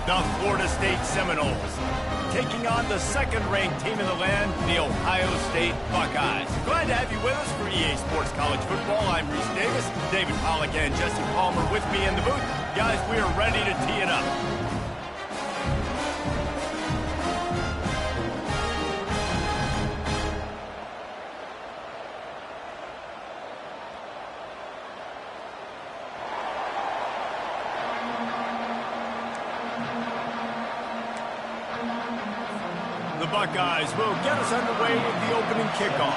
The Florida State Seminoles, taking on the second-ranked team in the land, the Ohio State Buckeyes. Glad to have you with us for EA Sports College Football. I'm Reese Davis, David Pollack and Jesse Palmer with me in the booth. Guys, we are ready to tee it up. The Buckeyes will get us underway with the opening kickoff.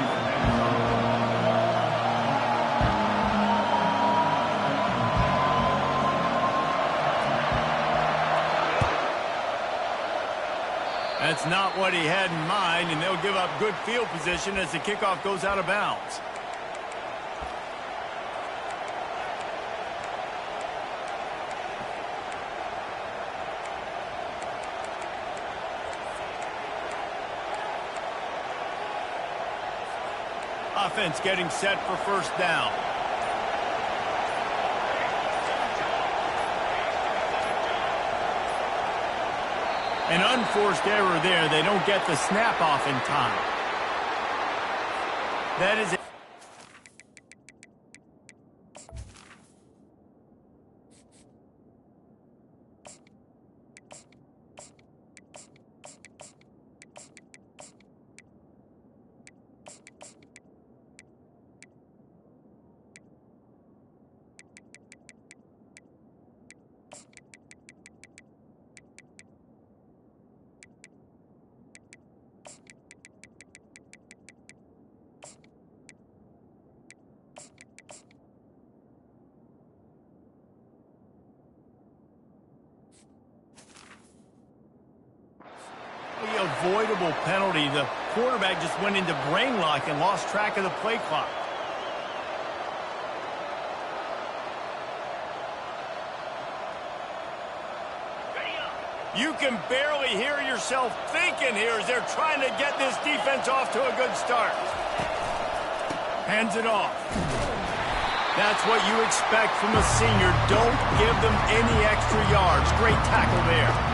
That's not what he had in mind, and they'll give up good field position as the kickoff goes out of bounds. Offense getting set for first down. An unforced error there. They don't get the snap off in time. That is it. Avoidable penalty. The quarterback just went into brain lock and lost track of the play clock. You can barely hear yourself thinking here as they're trying to get this defense off to a good start. Hands it off. That's what you expect from a senior. Don't give them any extra yards. Great tackle there.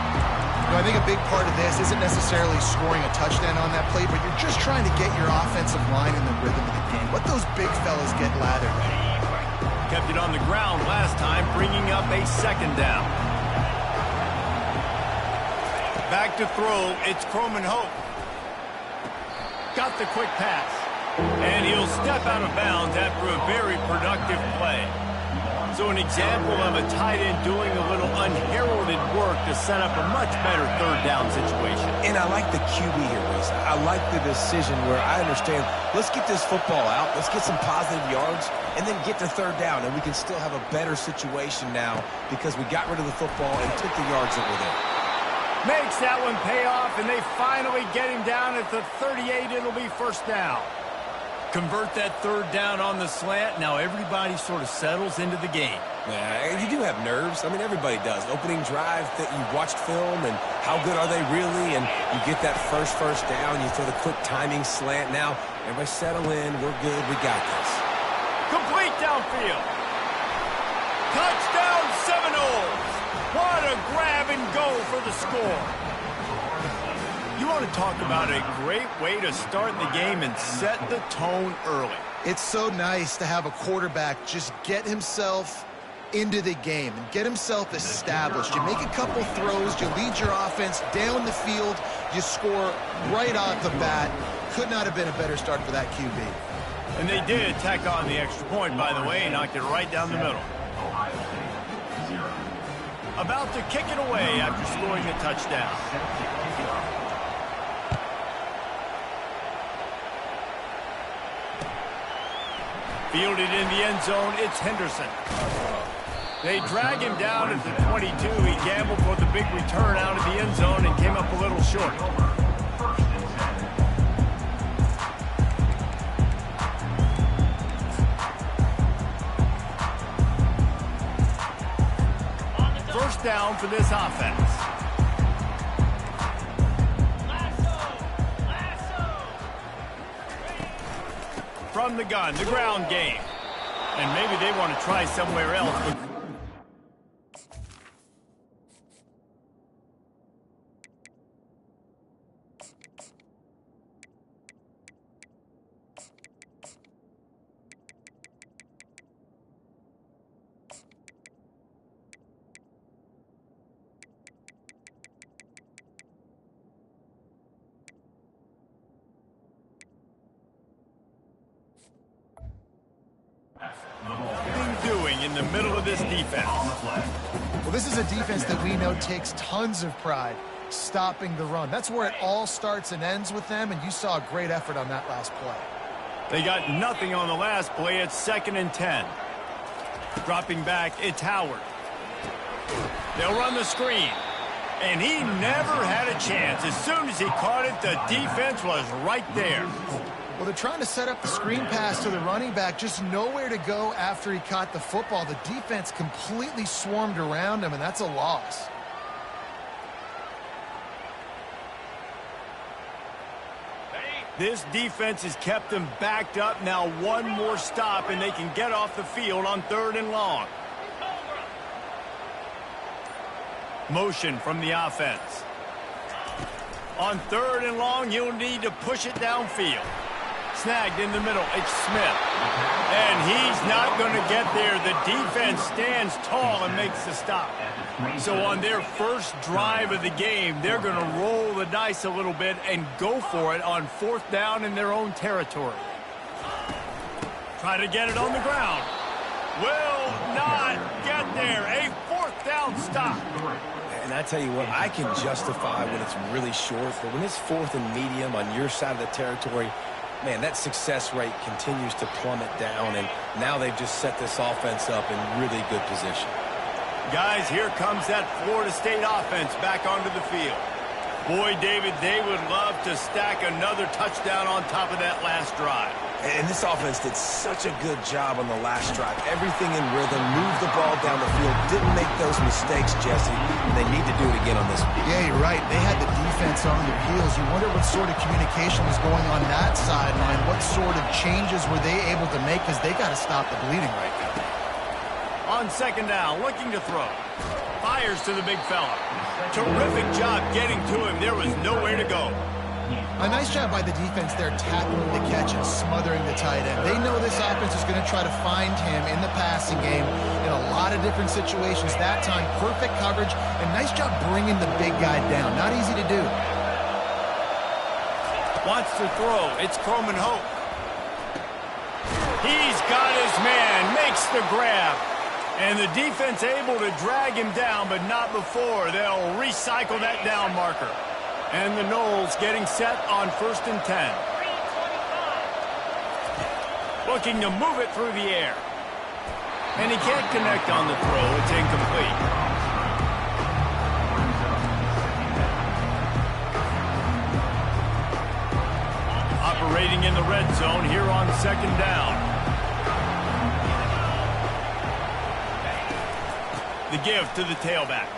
I think a big part of this isn't necessarily scoring a touchdown on that play, but you're just trying to get your offensive line in the rhythm of the game. Let those big fellas get lathered. Kept it on the ground last time, bringing up a second down. Back to throw, it's Croman Hope. Got the quick pass. And he'll step out of bounds after a very productive play. So an example of a tight end doing a little unheralded work to set up a much better third down situation. And I like the QB here, Reese. I like the decision where I understand, let's get this football out, let's get some positive yards, and then get to third down, and we can still have a better situation now because we got rid of the football and took the yards that were there. Makes that one pay off, and they finally get him down at the 38. It'll be first down. Convert that third down on the slant. Now everybody sort of settles into the game. Yeah, you do have nerves. I mean, everybody does. Opening drive that you watched film and how good are they really? And you get that first down. You throw the quick timing slant. Now everybody settle in. We're good. We got this. Complete downfield. Touchdown Seminoles. What a grab and go for the score. You want to talk about a great way to start the game and set the tone early. It's so nice to have a quarterback just get himself into the game and get himself established. You make a couple throws, you lead your offense down the field, you score right off the bat. Could not have been a better start for that QB. And they did tack on the extra point, by the way, knocked it right down the middle. About to kick it away after scoring a touchdown. Fielded in the end zone, it's Henderson. They drag him down at the 22. He gambled for the big return out of the end zone and came up a little short. First down for this offense. From the gun, the ground game. And maybe they want to try somewhere else. in the middle of this defense. Well, this is a defense that we know takes tons of pride stopping the run. That's where it all starts and ends with them, and you saw a great effort on that last play. They got nothing on the last play. It's 2nd and 10. Dropping back, it's Howard. They'll run the screen. And he never had a chance. As soon as he caught it, the defense was right there. Well, they're trying to set up the screen pass to the running back, just nowhere to go after he caught the football. The defense completely swarmed around him, and that's a loss. This defense has them them backed up. Now one more stop, and they can get off the field on 3rd and long. Motion from the offense. On 3rd and long, you'll need to push it downfield. Snagged in the middle, it's Smith. And he's not going to get there. The defense stands tall and makes the stop. So on their first drive of the game, they're going to roll the dice a little bit and go for it on 4th down in their own territory. Try to get it on the ground. Will not get there. A 4th down stop. And I tell you what, I can justify when it's really short, but when it's 4th and medium on your side of the territory, man, that success rate continues to plummet down, and now they've just set this offense up in really good position. Guys, here comes that Florida State offense back onto the field. Boy, David, they would love to stack another touchdown on top of that last drive. And this offense did such a good job on the last drive. Everything in rhythm, moved the ball down the field, didn't make those mistakes, Jesse, and they need to do it again on this one. Yeah, you're right. They had the defense on their heels. You wonder what sort of communication was going on that sideline. What sort of changes were they able to make, because they got to stop the bleeding right now. On 2nd down, looking to throw. Fires to the big fella. Terrific job getting to him. There was nowhere to go. A nice job by the defense there, tackling the catch and smothering the tight end. They know this offense is going to try to find him in the passing game in a lot of different situations. That time, perfect coverage, and nice job bringing the big guy down. Not easy to do. Wants to throw. It's Hope. He's got his man. Makes the grab. And the defense able to drag him down, but not before. They'll recycle that down marker. And the Noles getting set on 1st and 10. Looking to move it through the air. And he can't connect on the throw. It's incomplete. Operating in the red zone here on 2nd down. The give to the tailback.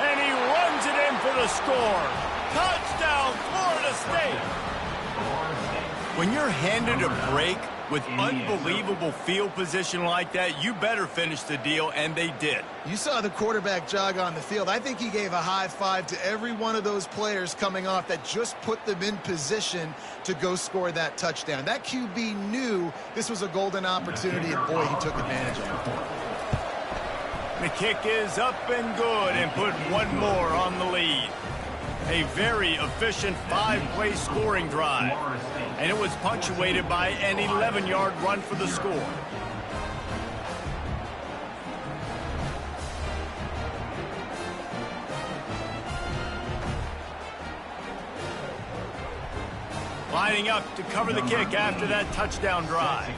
And he runs it in for the score. Touchdown, Florida State. When you're handed a break with unbelievable field position like that, you better finish the deal, and they did. You saw the quarterback jog on the field. I think he gave a high five to every one of those players coming off that just put them in position to go score that touchdown. That QB knew this was a golden opportunity, and boy, he took advantage of it. The kick is up and good, and put one more on the lead. A very efficient 5-play scoring drive. And it was punctuated by an 11-yard run for the score. Lining up to cover the kick after that touchdown drive.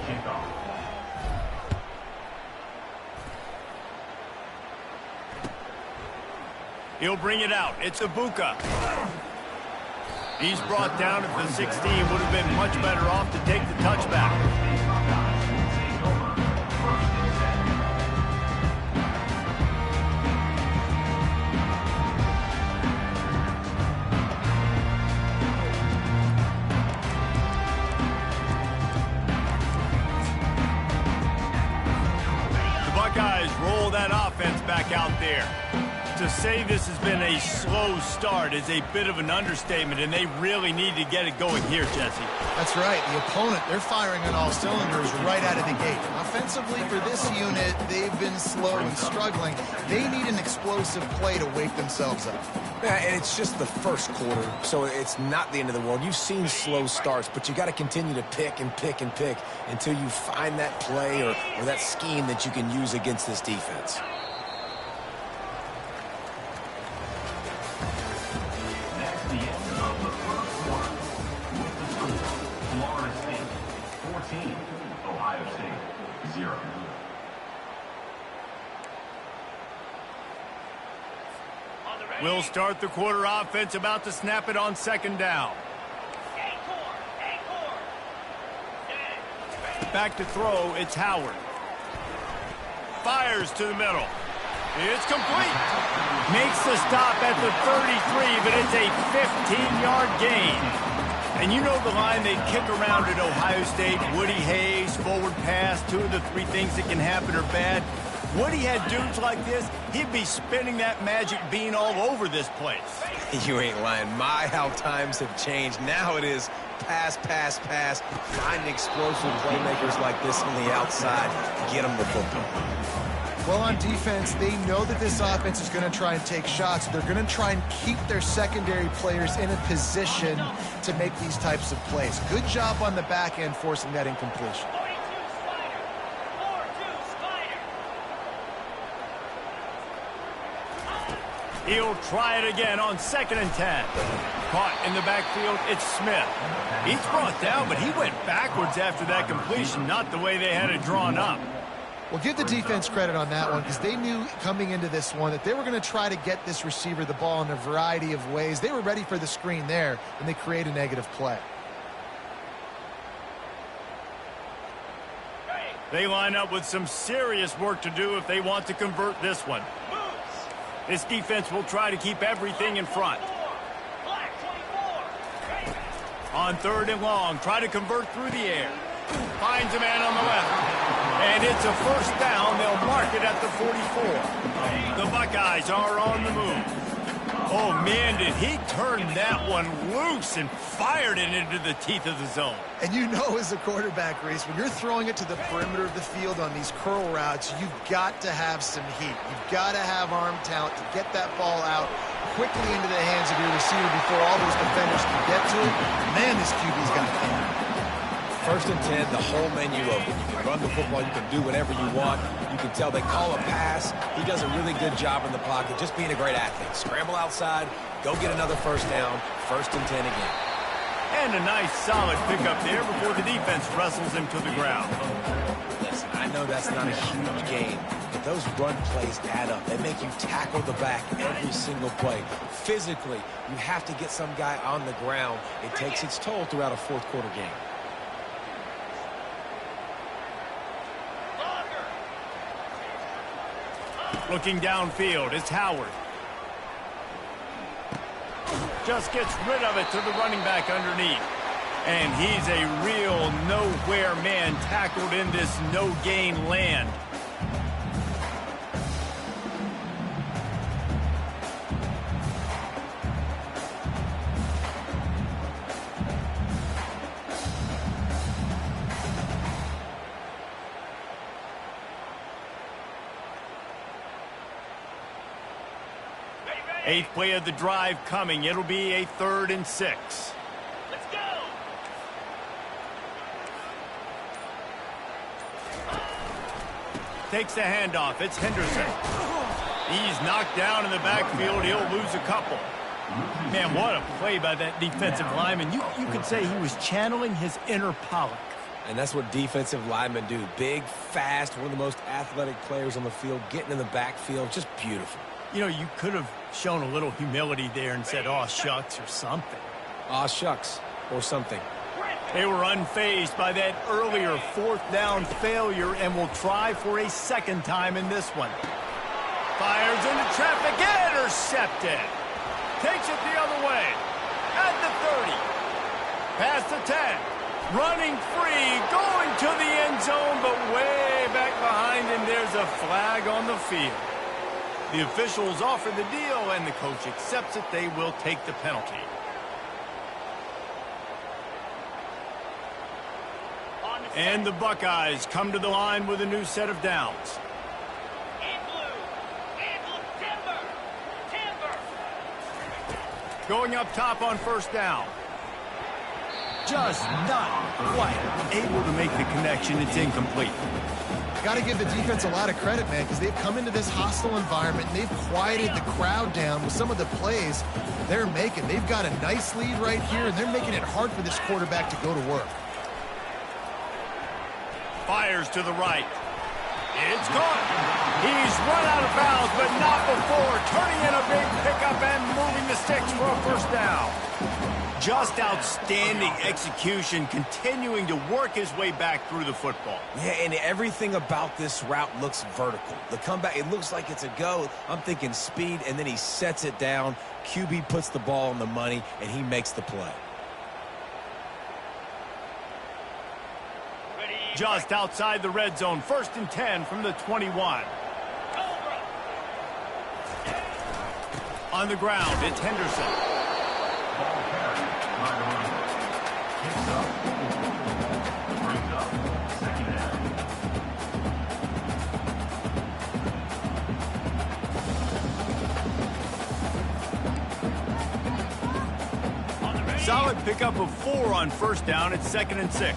He'll bring it out. It's Ibuka. He's brought down at the 16. Would have been much better off to take the touchback. The Buckeyes roll that offense back out there. To say this has been a slow start is a bit of an understatement, and they really need to get it going here, Jesse. That's right. The opponent, they're firing on all cylinders right out of the gate. Offensively, for this unit, they've been slow and struggling. They need an explosive play to wake themselves up. Yeah, and it's just the first quarter, so it's not the end of the world. You've seen slow starts, but you got to continue to pick and pick and pick until you find that play or that scheme that you can use against this defense. We'll start the quarter offense, about to snap it on second down. Back to throw, it's Howard. Fires to the middle. It's complete. Makes the stop at the 33, but it's a 15-yard gain. And you know the line they kick around at Ohio State. Woody Hayes, forward pass, 2 of the 3 things that can happen are bad. Woody had dudes like this, he'd be spinning that magic bean all over this place. You ain't lying. My, how times have changed. Now it is pass, pass, pass. Find explosive playmakers like this on the outside. Get them the football. Well, on defense, they know that this offense is going to try and take shots. They're going to try and keep their secondary players in a position to make these types of plays. Good job on the back end forcing that incompletion. He'll try it again on 2nd and 10. Caught in the backfield, it's Smith. He's brought down, but he went backwards after that completion, not the way they had it drawn up. Well, give the defense credit on that one because they knew coming into this one that they were going to try to get this receiver the ball in a variety of ways. They were ready for the screen there, and they create a negative play. They line up with some serious work to do if they want to convert this one. This defense will try to keep everything in front. On 3rd and long, try to convert through the air. Finds a man on the left. And it's a first down. They'll mark it at the 44. The Buckeyes are on the move. Oh, man, did he turn that one loose and fired it into the teeth of the zone. And you know as a quarterback, Reese, when you're throwing it to the perimeter of the field on these curl routes, you've got to have some heat. You've got to have arm talent to get that ball out quickly into the hands of your receiver before all those defenders can get to it. Man, this QB's got it. 1st and 10, the whole menu open. You can run the football, you can do whatever you want. You can tell they call a pass. He does a really good job in the pocket, just being a great athlete. Scramble outside, go get another first down, 1st and 10 again. And a nice solid pickup there before the defense wrestles him to the ground. Listen, I know that's not a huge game, but those run plays add up. They make you tackle the back every single play. Physically, you have to get some guy on the ground. It takes its toll throughout a 4th quarter game. Looking downfield, it's Howard. Just gets rid of it to the running back underneath. And he's a real nowhere man tackled in this no-gain land. Eighth play of the drive coming. It'll be a 3rd and 6. Let's go. Takes the handoff. It's Henderson. He's knocked down in the backfield. He'll lose a couple. Man, what a play by that defensive lineman. You could say he was channeling his inner Pollock. And that's what defensive linemen do. Big, fast, one of the most athletic players on the field, getting in the backfield, just beautiful. You know, you could have shown a little humility there and said, "Aw, shucks," or something. Aw, shucks, or something. They were unfazed by that earlier 4th down failure and will try for a 2nd time in this one. Fires into traffic, intercepted. Takes it the other way. At the 30. Past the 10. Running free, going to the end zone, but way back behind him, there's a flag on the field. The officials offer the deal, and the coach accepts it. They will take the penalty. And the Buckeyes come to the line with a new set of downs. Going up top on first down. Just not quite able to make the connection. It's incomplete. Got to give the defense a lot of credit, man, because they've come into this hostile environment and they've quieted the crowd down with some of the plays they're making. They've got a nice lead right here, and they're making it hard for this quarterback to go to work. Fires to the right. It's caught. He's run out of bounds, but not before turning in a big pickup and moving the sticks for a first down. Just outstanding execution, continuing to work his way back through the football. Yeah, and everything about this route looks vertical. The comeback, it looks like it's a go. I'm thinking speed, and then he sets it down. QB puts the ball on the money, and he makes the play. Just outside the red zone, 1st and 10 from the 21. On the ground, it's Henderson. Solid pickup of 4 on first down. It's 2nd and 6.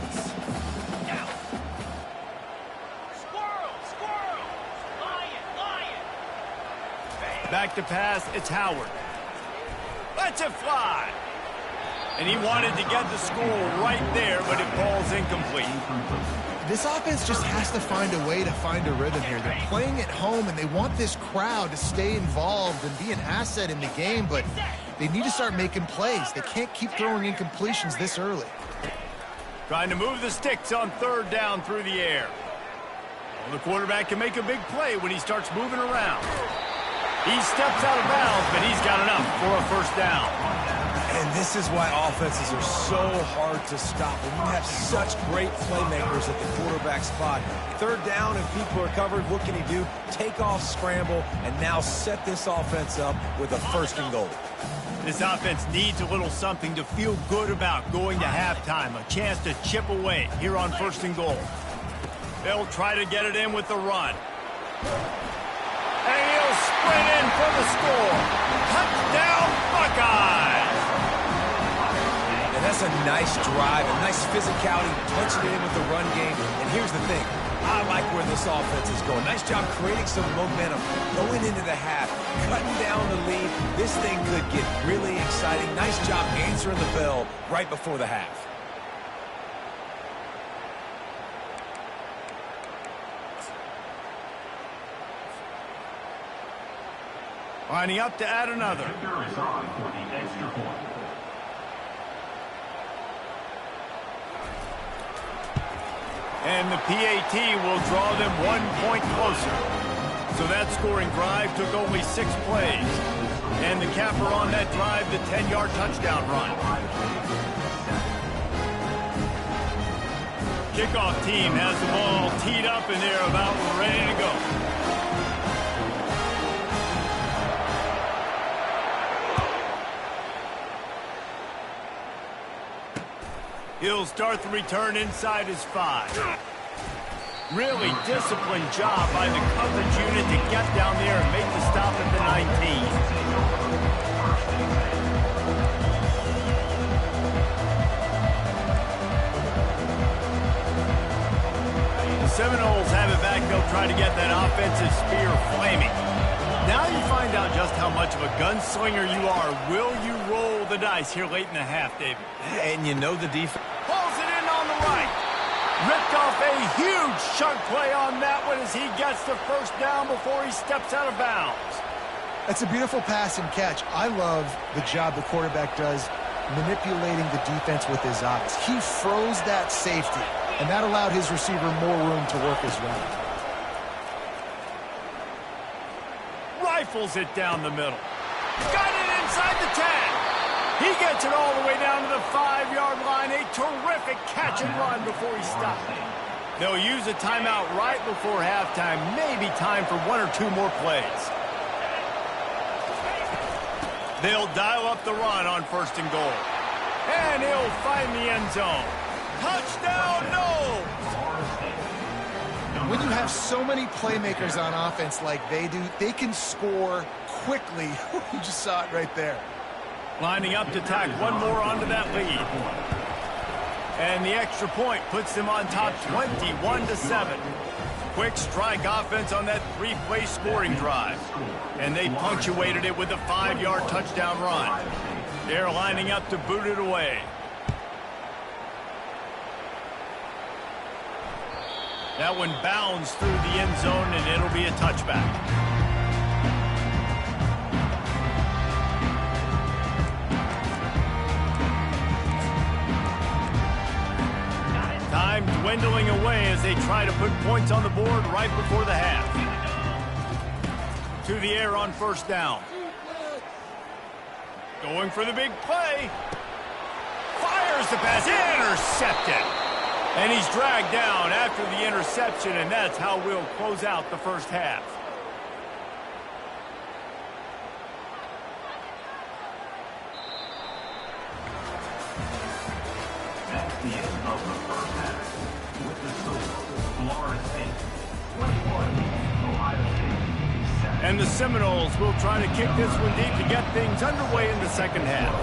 Back to pass, it's Howard. Lets it fly. And he wanted to get the score right there, but it falls incomplete. This offense just has to find a way to find a rhythm here. They're playing at home, and they want this crowd to stay involved and be an asset in the game, but they need to start making plays. They can't keep throwing incompletions this early. Trying to move the sticks on 3rd down through the air. Well, the quarterback can make a big play when he starts moving around. He steps out of bounds, but he's got enough for a first down. And this is why offenses are so hard to stop. When you have such great playmakers at the quarterback spot. 3rd down and people are covered. What can he do? Take off, scramble, and now set this offense up with a 1st and goal. This offense needs a little something to feel good about going to halftime. A chance to chip away here on 1st and goal. They'll try to get it in with the run. And he'll sprint in for the score. Touchdown, Buckeyes! And that's a nice drive, a nice physicality, punching it in with the run game. And here's the thing. I like where this offense is going. Nice job creating some momentum going into the half, cutting down the lead. This thing could get really exciting. Nice job answering the bell right before the half. Lining up to add another. And the PAT will draw them 1 point closer. So that scoring drive took only 6 plays. And the capper on that drive, the 10-yard touchdown run. Kickoff team has the ball teed up and they're about ready to go. He'll start the return inside his 5. Really disciplined job by the coverage unit to get down there and make the stop at the 19. The Seminoles have it back. They'll try to get that offensive spear flaming. Now you find out just how much of a gunslinger you are. Will you roll the dice here late in the half, David? And you know the defense. Pulls it in on the right. Ripped off a huge chunk play on that one as he gets the first down before he steps out of bounds. That's a beautiful pass and catch. I love the job the quarterback does manipulating the defense with his eyes. He froze that safety, and that allowed his receiver more room to work his route. Rifles it down the middle. Got it inside the 10. He gets it all the way down to the 5-yard line. A terrific catch and run before he stopped. They'll use a timeout right before halftime. Maybe time for 1 or 2 more plays. They'll dial up the run on 1st and goal. And he'll find the end zone. Touchdown, no! When you have so many playmakers on offense like they do, they can score quickly. You just saw it right there. Lining up to tack one more onto that lead. And the extra point puts them on top 21-7. Quick strike offense on that 3-play scoring drive. And they punctuated it with a 5-yard touchdown run. They're lining up to boot it away. That one bounds through the end zone, and it'll be a touchback. Time dwindling away as they try to put points on the board right before the half. To the air on 1st down. Going for the big play. Fires the pass. Intercepted. And he's dragged down after the interception, and that's how we'll close out the 1st half. That's the end of the 1st half. With the score, Florida State 21, Ohio State 7. And the Seminoles will try to kick this one deep to get things underway in the 2nd half.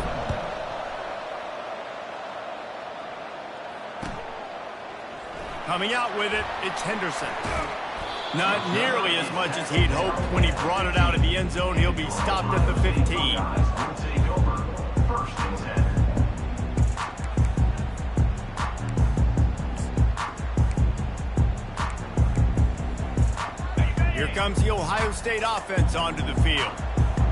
Coming out with it, it's Henderson. Not nearly as much as he'd hoped when he brought it out of the end zone. He'll be stopped at the 15. Take over 1st and 10. Here comes the Ohio State offense onto the field.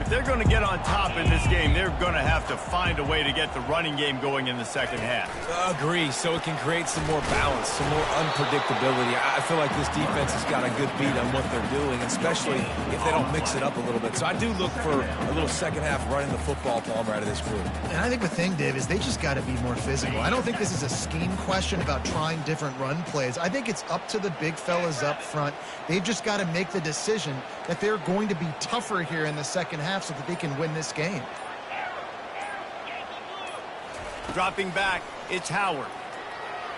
If they're going to get on top in this game, they're going to have to find a way to get the running game going in the 2nd half. Agree, so it can create some more balance, some more unpredictability. I feel like this defense has got a good beat on what they're doing, especially if they don't mix it up a little bit. So I do look for a little 2nd half running the football, Palmer, out of this group. And I think the thing, Dave, is they just got to be more physical. I don't think this is a scheme question about trying different run plays. I think it's up to the big fellas up front. They've just got to make the decision that they're going to be tougher here in the 2nd half so that they can win this game. Dropping back, it's Howard.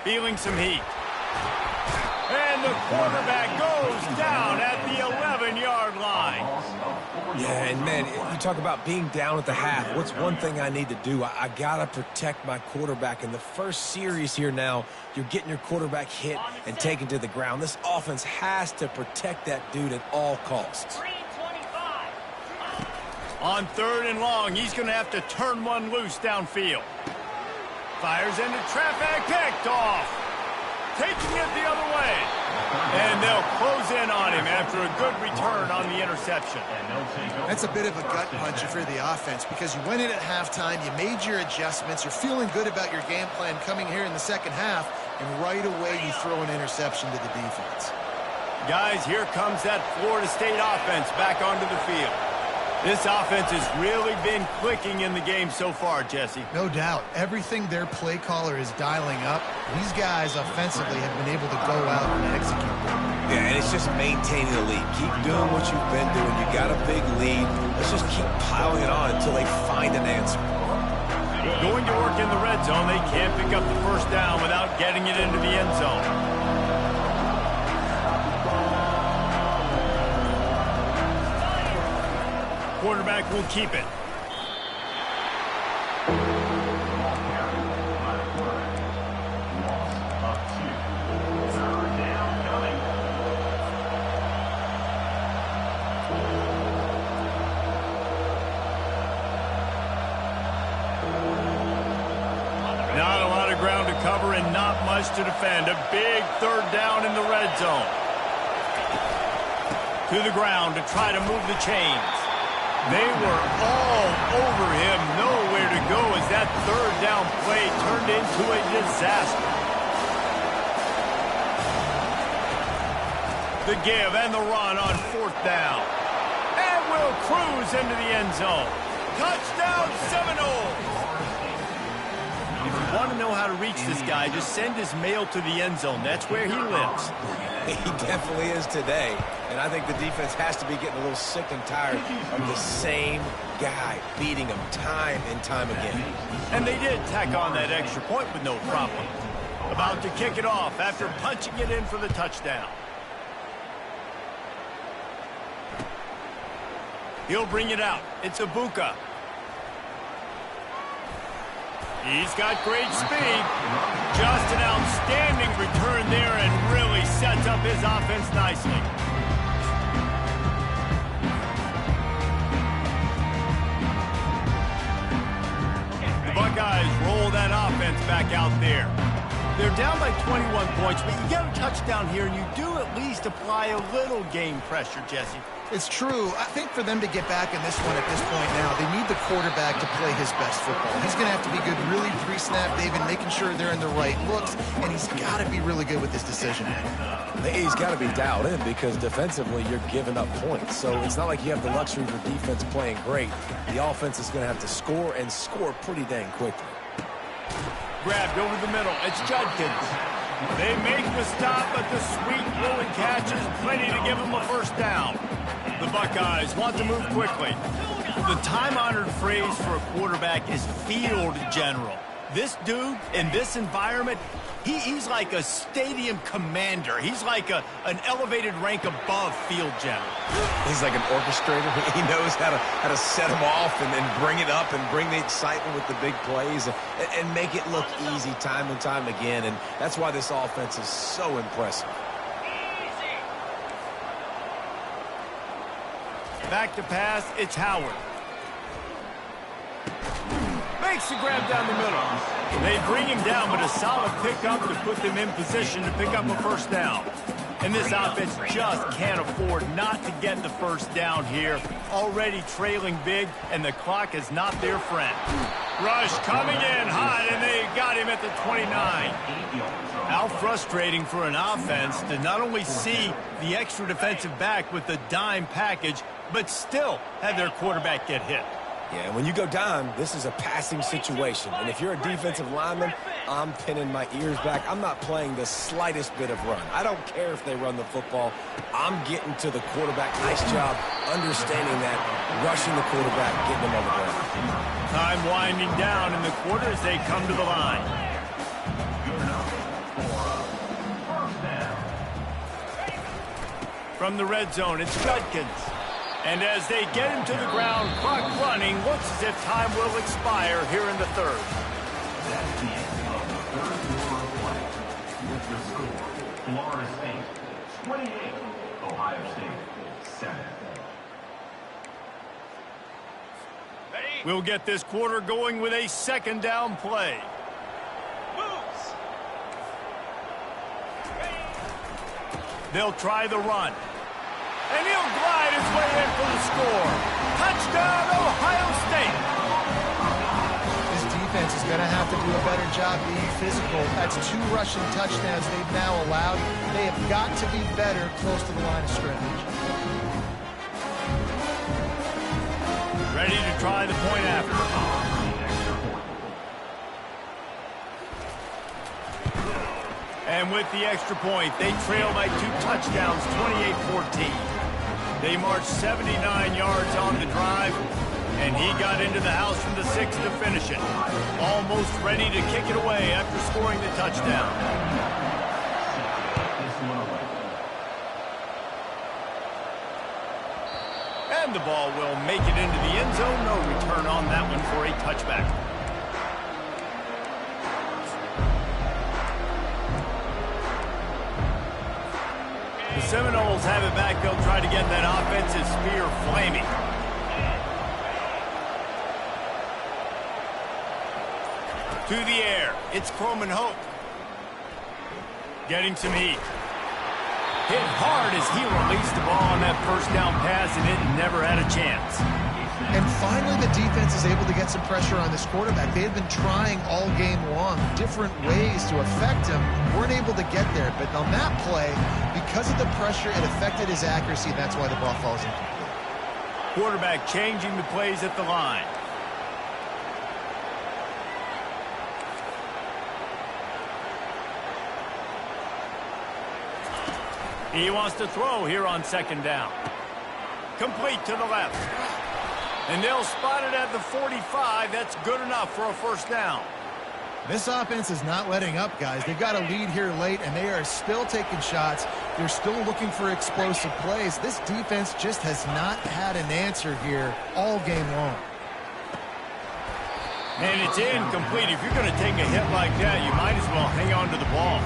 Feeling some heat. And the quarterback goes down at the 11-yard line. Yeah, and man, you talk about being down at the half. What's one thing I need to do? I got to protect my quarterback. In the first series here now, you're getting your quarterback hit and taken to the ground. This offense has to protect that dude at all costs. On 3rd and long, he's going to have to turn one loose downfield. Fires into traffic, picked off. Taking it the other way. And they'll close in on him after a good return on the interception. That's a bit of a gut puncher for the offense because you went in at halftime, you made your adjustments, you're feeling good about your game plan coming here in the 2nd half, and right away you throw an interception to the defense. Guys, here comes that Florida State offense back onto the field. This offense has really been clicking in the game so far, Jesse. No doubt. Everything their play caller is dialing up, these guys offensively have been able to go out and execute. Yeah, and it's just maintaining the lead. Keep doing what you've been doing. You got a big lead. Let's just keep piling it on until they find an answer. Going to work in the red zone, they can't pick up the 1st down without getting it into the end zone. Quarterback will keep it. Not a lot of ground to cover and not much to defend. A big 3rd down in the red zone. To the ground to try to move the chains. They were all over him, nowhere to go as that 3rd down play turned into a disaster. The give and the run on 4th down. And will cruise into the end zone. Touchdown Seminoles! want to know how to reach this guy, just send his mail to the end zone. That's where he lives. He definitely is today. And I think the defense has to be getting a little sick and tired of the same guy beating him time and time again. And they did tack on that extra point with no problem. About to kick it off after punching it in for the touchdown. He'll bring it out. It's Ibuka. He's got great speed. Just an outstanding return there and really sets up his offense nicely. The Buckeyes roll that offense back out there. They're down by 21 points, but you get a touchdown here, and you do at least apply a little game pressure, Jesse. It's true. I think for them to get back in this one at this point now, they need the quarterback to play his best football. He's going to have to be good really pre-snap, David, making sure they're in the right looks, and he's got to be really good with this decision. He's got to be dialed in because defensively you're giving up points. So it's not like you have the luxury of the defense playing great. The offense is going to have to score and score pretty dang quickly. Grabbed over the middle. It's Judkins. They make the stop, but the sweet rolling catch is plenty to give them a first down. The Buckeyes want to move quickly. The time-honored phrase for a quarterback is field general. This dude, in this environment, he's like a stadium commander. He's like an elevated rank above field general. He's like an orchestrator. He knows how to set them off and then bring it up and bring the excitement with the big plays and make it look easy time and time again. And that's why this offense is so impressive. Back to pass, it's Howard. Makes the grab down the middle. They bring him down, but a solid pickup to put them in position to pick up a first down. And this offense just can't afford not to get the first down here. Already trailing big, and the clock is not their friend. Rush coming in hot, and they got him at the 29. How frustrating for an offense to not only see the extra defensive back with the dime package, but still have their quarterback get hit. Yeah, when you go down, this is a passing situation. And if you're a defensive lineman, I'm pinning my ears back. I'm not playing the slightest bit of run. I don't care if they run the football. I'm getting to the quarterback. Nice job understanding that, rushing the quarterback, getting him on the ground. Time winding down in the quarter as they come to the line. From the red zone, it's Judkins. And as they get him to the ground, clock running, looks as if time will expire here in the third. That's the end of the third quarter of play. With the score, Florida State 28, Ohio State 7. We'll get this quarter going with a second down play. They'll try the run. And he'll glide his way in for the score. Touchdown, Ohio State. This defense is going to have to do a better job being physical. That's 2 rushing touchdowns they've now allowed. They have got to be better close to the line of scrimmage. Ready to try the point after. And with the extra point, they trail by 2 touchdowns, 28-14. They marched 79 yards on the drive, and he got into the house from the 6 to finish it. Almost ready to kick it away after scoring the touchdown. And the ball will make it into the end zone. No return on that one for a touchback. The Seminoles have it back. They'll try to get that offensive spear flaming. To the air. It's Croman Hope. Getting some heat. Hit hard as he released the ball on that first down pass, and it never had a chance. And finally, the defense is able to get some pressure on this quarterback. They had been trying all game long, different ways to affect him. Weren't able to get there. But on that play, because of the pressure, it affected his accuracy. That's why the ball falls incomplete. Quarterback changing the plays at the line. He wants to throw here on second down. Complete to the left. And they'll spot it at the 45. That's good enough for a first down. This offense is not letting up, guys. They've got a lead here late, and they are still taking shots. They're still looking for explosive plays. This defense just has not had an answer here all game long. And it's incomplete. If you're going to take a hit like that, you might as well hang on to the ball.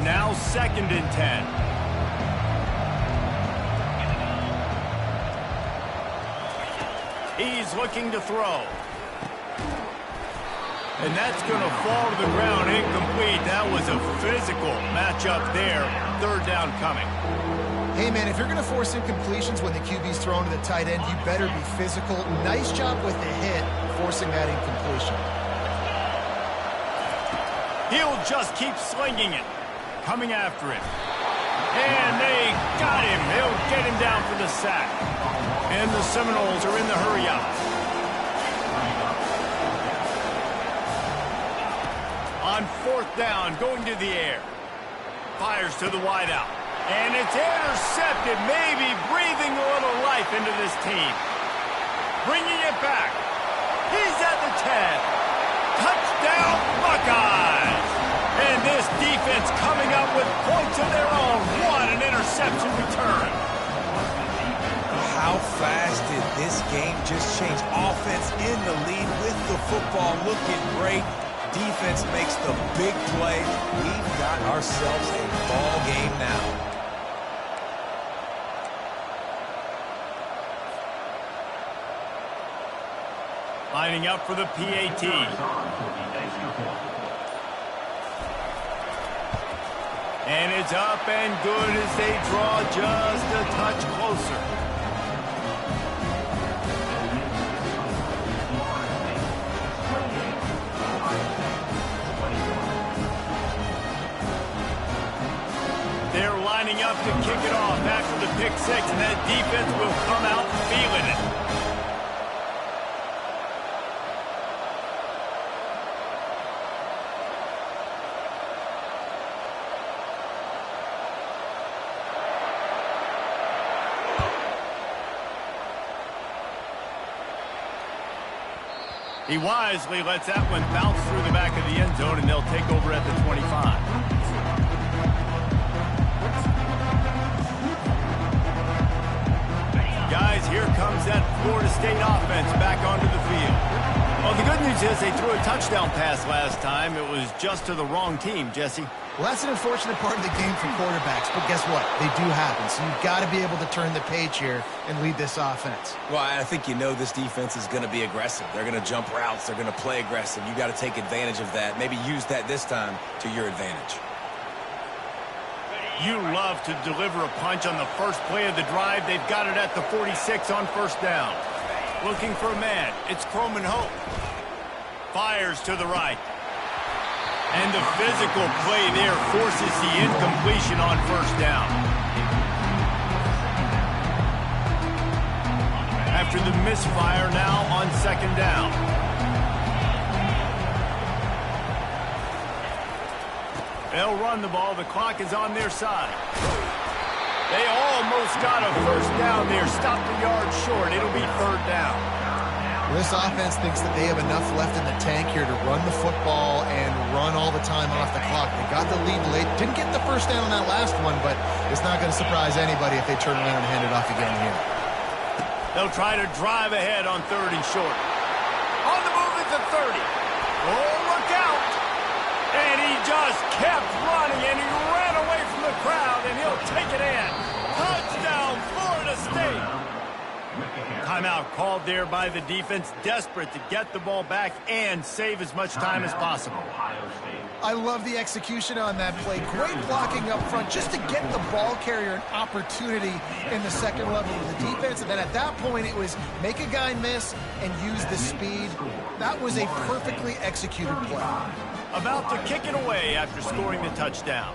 Now 2nd and 10. He's looking to throw. And that's going to fall to the ground incomplete. That was a physical matchup there. 3rd down coming. Hey, man, if you're going to force incompletions when the QB's thrown to the tight end, you better be physical. Nice job with the hit, forcing that incompletion. He'll just keep slinging it. Coming after him. And they got him. They'll get him down for the sack. And the Seminoles are in the hurry-up. On 4th down, going to the air. Fires to the wideout. And it's intercepted, maybe breathing a little life into this team. Bringing it back. He's at the 10. Touchdown, Buckeyes! And this defense coming up with points of their own. What an interception return. How fast did this game just change? Offense in the lead with the football, looking great. Defense makes the big play. We've got ourselves a ball game now. Lining up for the PAT. And it's up and good as they draw just a touch closer. They're lining up to kick it off after the pick six, and that defense will come out feeling it. He wisely lets that one bounce through the back of the end zone, and they'll take over at the 25. Guys, here comes that Florida State offense back onto the field. Well, the good news is they threw a touchdown pass last time. It was just to the wrong team, Jesse. Well, that's an unfortunate part of the game for quarterbacks, but guess what? They do happen, so you've got to be able to turn the page here and lead this offense. Well, I think you know this defense is going to be aggressive. They're going to jump routes. They're going to play aggressive. You got to take advantage of that. Maybe use that this time to your advantage. You love to deliver a punch on the first play of the drive. They've got it at the 46 on first down. Looking for a man. It's Croman Hope. Fires to the right. And the physical play there forces the incompletion on first down. After the misfire, now on second down. They'll run the ball. The clock is on their side. They almost got a first down there. Stopped a yard short. It'll be third down. This offense thinks that they have enough left in the tank here to run the football and run all the time off the clock. They got the lead late. Didn't get the first down on that last one, but it's not going to surprise anybody if they turn around and hand it off again here. They'll try to drive ahead on 3rd and short. On the move at the 30. Oh, look out! And he just kept running, and he ran away from the crowd, and he'll take it in. Touchdown, Florida State! Timeout called there by the defense, desperate to get the ball back and save as much time as possible. I love the execution on that play. Great blocking up front just to get the ball carrier an opportunity in the second level of the defense. And then at that point, it was make a guy miss and use the speed. That was a perfectly executed play. About to kick it away after scoring the touchdown.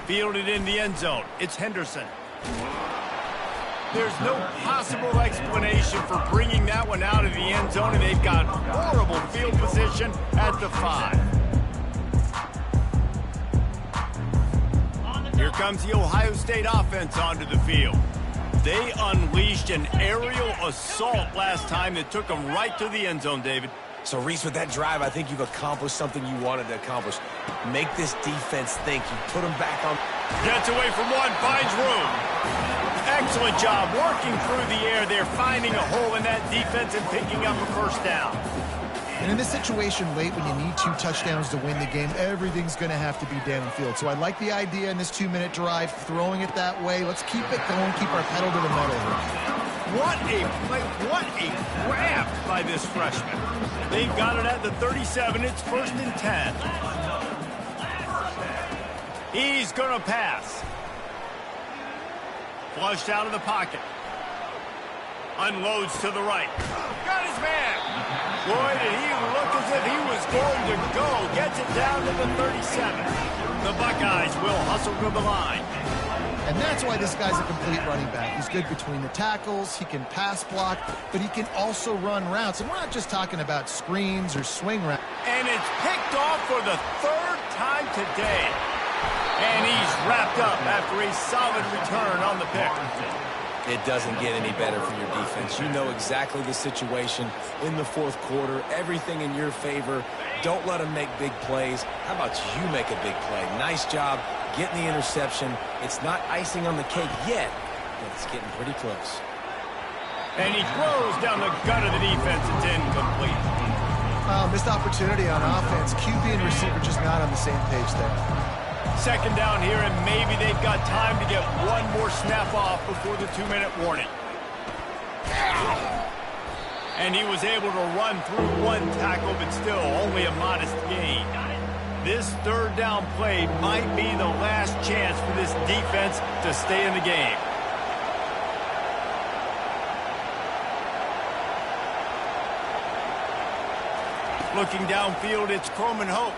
Fielded in the end zone. It's Henderson. There's no possible explanation for bringing that one out of the end zone, and they've got horrible field position at the 5. Here comes the Ohio State offense onto the field. They unleashed an aerial assault last time that took them right to the end zone, David. So, Reese, with that drive, I think you've accomplished something you wanted to accomplish. Make this defense think. You put them back on. Gets away from one, finds room. Excellent job working through the air there, finding a hole in that defense and picking up a first down. And in this situation late when you need 2 touchdowns to win the game, everything's going to have to be downfield. So I like the idea in this 2-minute drive, throwing it that way. Let's keep it going, keep our pedal to the metal here. What a play, what a grab by this freshman. They've got it at the 37. It's 1st and 10. He's going to pass. Flushed out of the pocket. Unloads to the right. Got his man. Boy, did he look as if he was going to go. Gets it down to the 37. The Buckeyes will hustle to the line. And that's why this guy's a complete running back. He's good between the tackles, he can pass block, but he can also run routes. And we're not just talking about screens or swing routes. And it's picked off for the 3rd time today. And he's wrapped up after a solid return on the pick. It doesn't get any better for your defense. You know exactly the situation in the 4th quarter. Everything in your favor. Don't let them make big plays. How about you make a big play? Nice job getting the interception. It's not icing on the cake yet, but it's getting pretty close. And he throws down the gut of the defense. It's incomplete. Missed opportunity on offense. QB and receiver just not on the same page there. 2nd down here, and maybe they've got time to get one more snap off before the 2-minute warning. And he was able to run through one tackle, but still only a modest gain. This 3rd down play might be the last chance for this defense to stay in the game. Looking downfield, it's Croman Hope.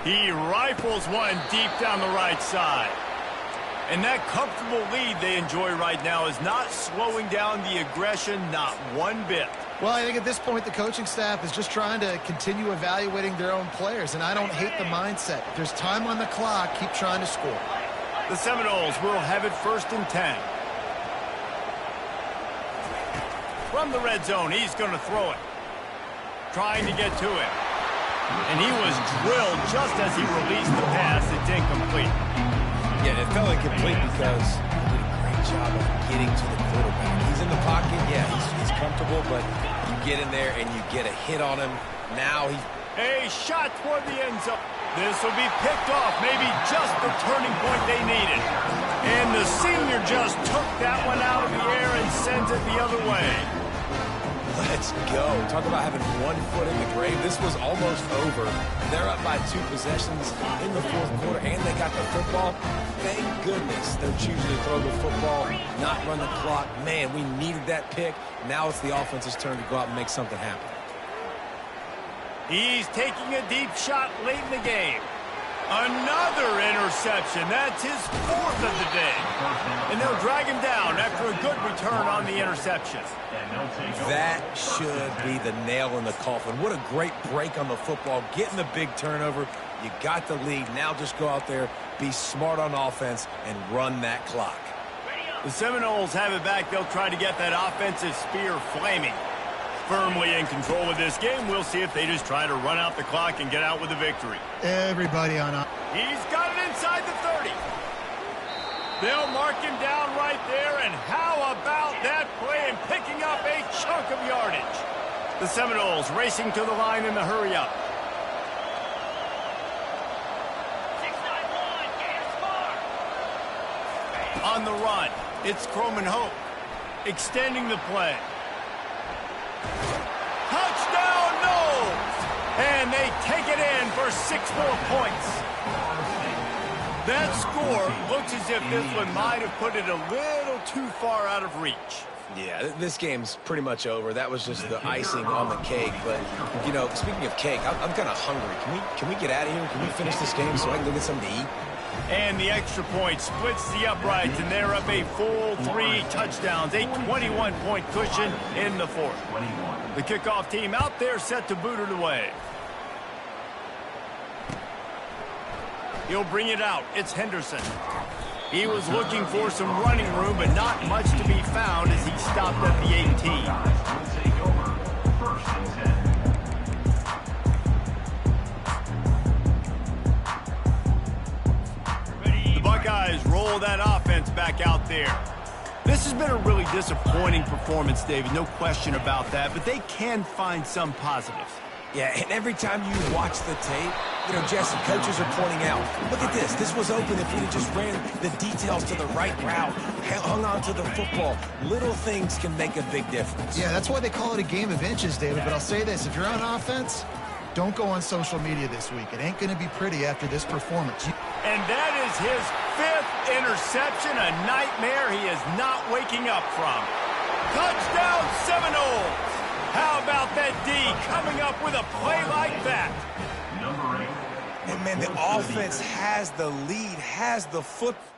He rifles one deep down the right side. And that comfortable lead they enjoy right now is not slowing down the aggression, not one bit. Well, I think at this point the coaching staff is just trying to continue evaluating their own players, and I don't hate the mindset. If there's time on the clock, keep trying to score. The Seminoles will have it 1st and 10. From the red zone, he's going to throw it. Trying to get to it. And he was drilled just as he released the pass. It's incomplete. Yeah, it felt incomplete because he did a great job of getting to the quarterback. He's in the pocket. Yeah, he's comfortable, but you get in there and you get a hit on him. Now he... A shot toward the end zone. This will be picked off. Maybe just the turning point they needed. And the senior just took that one out of the air and sends it the other way. Let's go. Talk about having one foot in the grave. This was almost over. They're up by 2 possessions in the 4th quarter, and they got the football. Thank goodness they're choosing to throw the football, not run the clock. Man, we needed that pick. Now it's the offense's turn to go out and make something happen. He's taking a deep shot late in the game. Another interception. That's his 4th of the day. And they'll drag him down after a good return on the interception. That should be the nail in the coffin. What a great break on the football. Getting the big turnover. You got the lead. Now just go out there, be smart on offense, and run that clock. The Seminoles have it back. They'll try to get that offensive spear flaming. Firmly in control of this game. We'll see if they just try to run out the clock and get out with a victory. Everybody on up. He's got it inside the 30. They'll mark him down right there, and how about that play and picking up a chunk of yardage? The Seminoles racing to the line in the hurry-up. 6-9-1, on the run, it's Croman Hope extending the play. Touchdown, no! And they take it in for 6 more points. That score looks as if this one might have put it a little too far out of reach. Yeah, this game's pretty much over. That was just the icing on the cake. But, you know, speaking of cake, I'm kind of hungry. Can we get out of here? Can we finish this game so I can go get something to eat? And the extra point splits the uprights, and they're up a full 3 touchdowns, a 21-point cushion in the fourth. The kickoff team out there set to boot it away. He'll bring it out. It's Henderson. He was looking for some running room, but not much to be found as he stopped at the 18. The Buckeyes roll that offense back out there. This has been a really disappointing performance, David, no question about that, but they can find some positives. Yeah, and every time you watch the tape, Jesse, coaches are pointing out, look at this. This was open if we had just ran the details to the right route, hung on to the football. Little things can make a big difference. Yeah, that's why they call it a game of inches, David. But I'll say this, if you're on offense, don't go on social media this week. It ain't going to be pretty after this performance. And that is his 5th interception, a nightmare he is not waking up from. Touchdown Seminoles! How about that D coming up with a play like that? And, man, the offense has the lead, has the football.